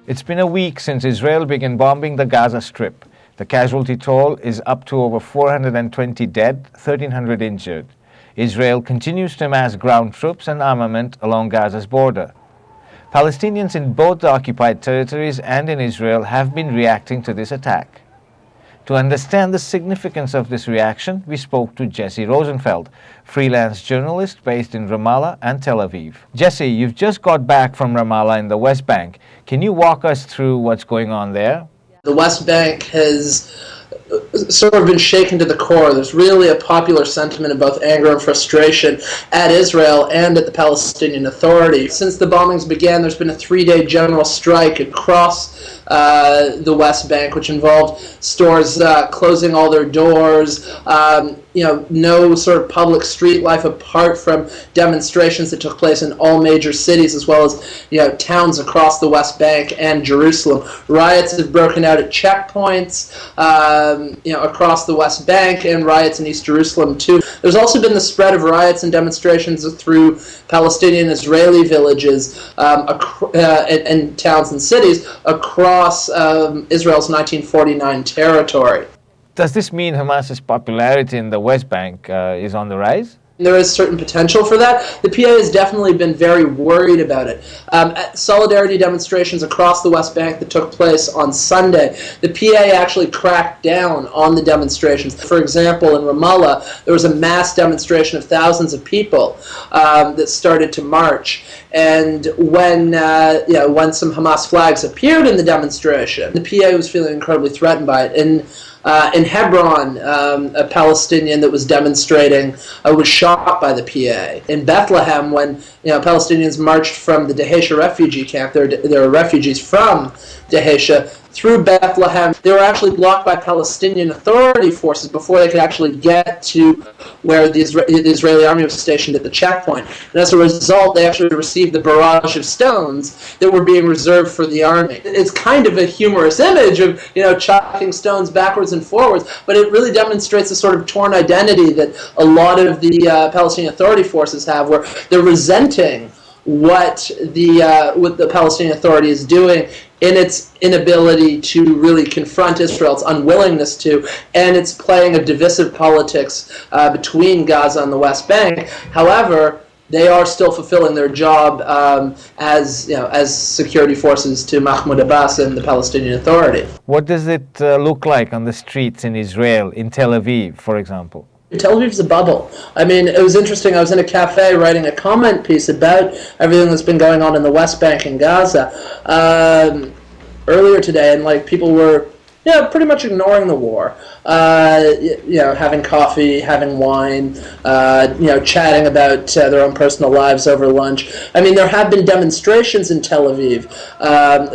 It's been a week since Israel began bombing the Gaza Strip. The casualty toll is up to over 420 dead, 1,300 injured. Israel continues to amass ground troops and armament along Gaza's border. Palestinians in both the occupied territories and in Israel have been reacting to this attack. To understand the significance of this reaction, we spoke to Jesse Rosenfeld, freelance journalist based in Ramallah and Tel Aviv. Jesse, you've just got back from Ramallah in the West Bank. Can you walk us through what's going on there? The West Bank has sort of been shaken to the core. There's really a popular sentiment of both anger and frustration at Israel and at the Palestinian Authority. Since the bombings began, there's been a 3-day general strike across the West Bank, which involved stores closing all their doors, no sort of public street life apart from demonstrations that took place in all major cities, as well as towns across the West Bank and Jerusalem. Riots have broken out at checkpoints across the West Bank, and riots in East Jerusalem too. There's also been the spread of riots and demonstrations through Palestinian Israeli villages and towns and cities across Israel's 1949 territory. Does this mean Hamas's popularity in the West Bank is on the rise? There is certain potential for that. The PA has definitely been very worried about it. At solidarity demonstrations across the West Bank that took place on Sunday, the PA actually cracked down on the demonstrations. For example, in Ramallah, there was a mass demonstration of thousands of people that started to march. And when some Hamas flags appeared in the demonstration, the PA was feeling incredibly threatened by it. In Hebron, a Palestinian that was demonstrating was shot by the PA. In Bethlehem, when Palestinians marched from the Dheisheh refugee camp, there were refugees from Dheisheh through Bethlehem. They were actually blocked by Palestinian Authority forces before they could actually get to where the Israeli army was stationed at the checkpoint. And as a result, they actually received the barrage of stones that were being reserved for the army. It's kind of a humorous image of chucking stones backwards and forwards, but it really demonstrates the sort of torn identity that a lot of the Palestinian Authority forces have, where they're resenting what the Palestinian Authority is doing in its inability to really confront Israel's unwillingness to, and it's playing a divisive politics between Gaza and the West Bank. However, they are still fulfilling their job as security forces to Mahmoud Abbas and the Palestinian Authority. What does it look like on the streets in Israel, in Tel Aviv, for example? Tel Aviv's a bubble. I mean, it was interesting. I was in a cafe writing a comment piece about everything that's been going on in the West Bank and Gaza earlier today, and people were pretty much ignoring the war. Having coffee, having wine, chatting about their own personal lives over lunch. I mean, there have been demonstrations in Tel Aviv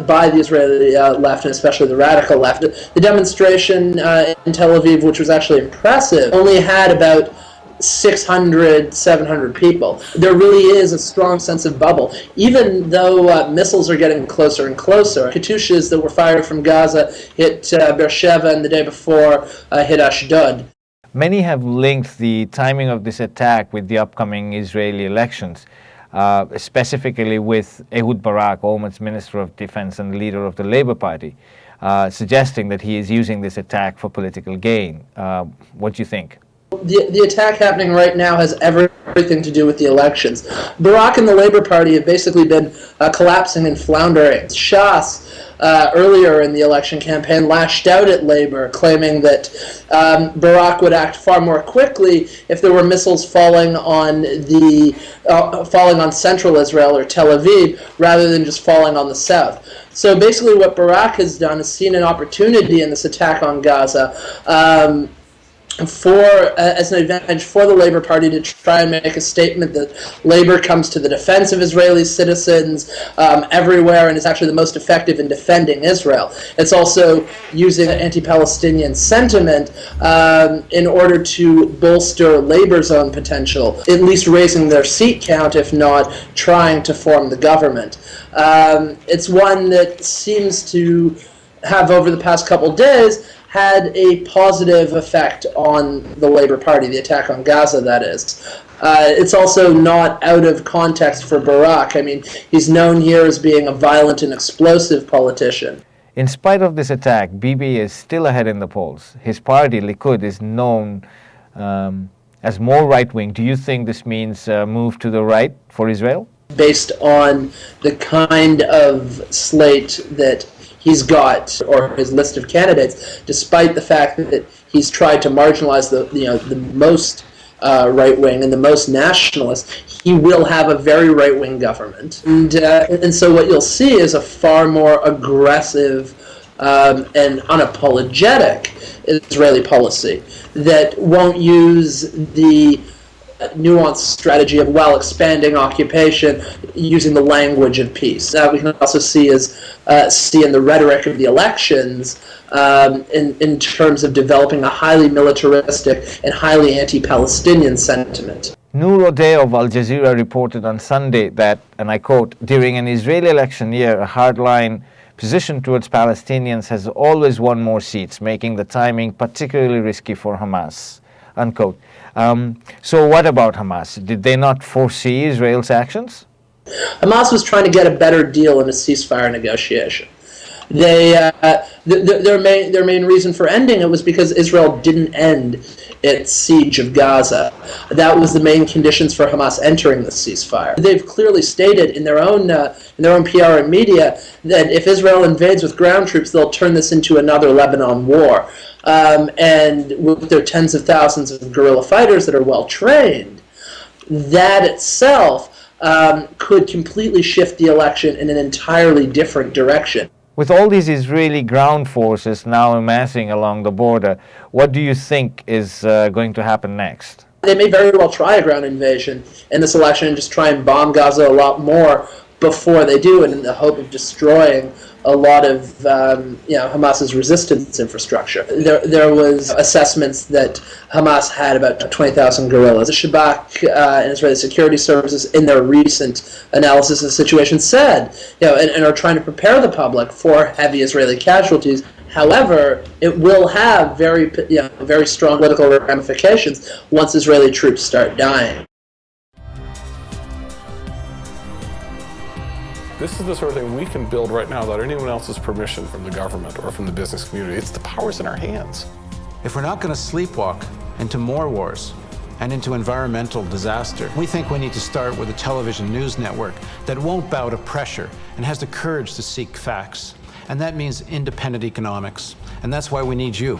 by the Israeli left, and especially the radical left. The demonstration in Tel Aviv, which was actually impressive, only had about 600, 700 people. There really is a strong sense of bubble. Even though missiles are getting closer and closer, Katyushas that were fired from Gaza hit Beersheba, and the day before hit Ashdod. Many have linked the timing of this attack with the upcoming Israeli elections, specifically with Ehud Barak, Olmert's Minister of Defense and leader of the Labour Party, suggesting that he is using this attack for political gain. What do you think? The attack happening right now has everything to do with the elections. Barak and the Labour Party have basically been collapsing and floundering. Shas, earlier in the election campaign, lashed out at Labour, claiming that Barak would act far more quickly if there were missiles falling on central Israel or Tel Aviv, rather than just falling on the south. So basically what Barak has done is seen an opportunity in this attack on Gaza as an advantage for the Labour Party to try and make a statement that Labour comes to the defense of Israeli citizens everywhere and is actually the most effective in defending Israel. It's also using anti-Palestinian sentiment in order to bolster Labour's own potential, at least raising their seat count, if not trying to form the government. It's one that seems to have, over the past couple days, had a positive effect on the Labour Party, the attack on Gaza, that is. It's also not out of context for Barak. I mean, he's known here as being a violent and explosive politician. In spite of this attack, Bibi is still ahead in the polls. His party, Likud, is known as more right-wing. Do you think this means a move to the right for Israel? Based on the kind of slate that he's got, or his list of candidates, despite the fact that he's tried to marginalize the most right-wing and the most nationalist, he will have a very right-wing government. And so what you'll see is a far more aggressive and unapologetic Israeli policy that won't use the nuanced strategy of, well, expanding occupation using the language of peace. That we can also see in the rhetoric of the elections in terms of developing a highly militaristic and highly anti-Palestinian sentiment. Noor Odeh of Al Jazeera reported on Sunday that, and I quote, during an Israeli election year, a hardline position towards Palestinians has always won more seats, making the timing particularly risky for Hamas, unquote. So what about Hamas? Did they not foresee Israel's actions? Hamas was trying to get a better deal in a ceasefire negotiation. Their main reason for ending it was because Israel didn't end its siege of Gaza. That was the main conditions for Hamas entering the ceasefire. They've clearly stated in their own PR and media that if Israel invades with ground troops, they'll turn this into another Lebanon war. And with their tens of thousands of guerrilla fighters that are well trained, that itself could completely shift the election in an entirely different direction. With all these Israeli ground forces now amassing along the border, what do you think is going to happen next? They may very well try a ground invasion in this election and just try and bomb Gaza a lot more before they do it, in the hope of destroying a lot of Hamas's resistance infrastructure. There was assessments that Hamas had about 20,000 guerrillas. The Shabak and Israeli security services, in their recent analysis of the situation, said, and are trying to prepare the public for heavy Israeli casualties. However, it will have very strong political ramifications once Israeli troops start dying. This is the sort of thing we can build right now without anyone else's permission from the government or from the business community. It's the powers in our hands. If we're not going to sleepwalk into more wars and into environmental disaster, we think we need to start with a television news network that won't bow to pressure and has the courage to seek facts. And that means independent economics. And that's why we need you.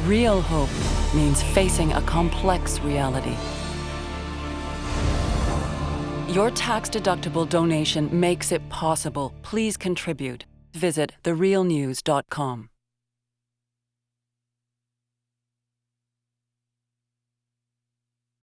Real hope means facing a complex reality. Your tax-deductible donation makes it possible. Please contribute. Visit therealnews.com.